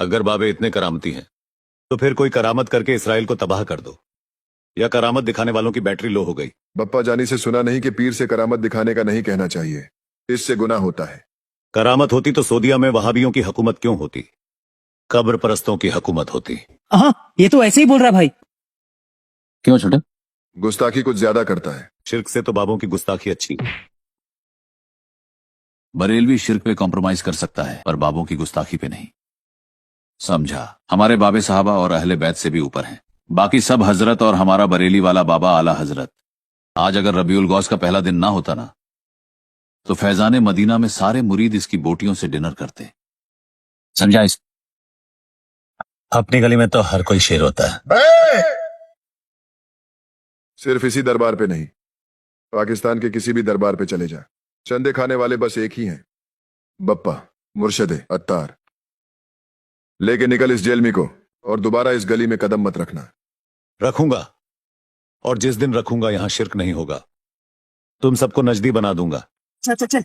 अगर बाबे इतने करामती हैं तो फिर कोई करामत करके इसराइल को तबाह कर दो, या करामत दिखाने वालों की बैटरी लो हो गई। बप्पा जानी से सुना नहीं कि पीर से करामत दिखाने का नहीं कहना चाहिए, इससे गुनाह होता है। करामत होती तो सऊदीया में वहाबियों की हुकूमत क्यों होती, कब्र परस्तों की हुकूमत होती। हाँ, ये तो ऐसे ही बोल रहा भाई। क्यों छोटे? गुस्ताखी कुछ ज्यादा करता है। शिर्क से तो बाबों की गुस्ताखी अच्छी। बरेलवी शिर्क पे कॉम्प्रोमाइज कर सकता है पर बाबों की गुस्ताखी पे नहीं। समझा? हमारे बाबे साहबा और अहले बैत से भी ऊपर हैं। बाकी सब हजरत और हमारा बरेली वाला बाबा आला हजरत। आज अगर रबीउल गौस का पहला दिन ना होता ना, तो फैजाने मदीना में सारे मुरीद इसकी बोटियों से डिनर करते। समझा? इस अपनी गली में तो हर कोई शेर होता है। सिर्फ इसी दरबार पे नहीं, पाकिस्तान के किसी भी दरबार पे चले जा, चंदे खाने वाले बस एक ही हैं, बप्पा मुर्शदे अत्तार। लेके निकल इस जेलमी को और दोबारा इस गली में कदम मत रखना। रखूंगा, और जिस दिन रखूंगा यहां शिर्क नहीं होगा। तुम सबको नजदी बना दूंगा। चल चल चल।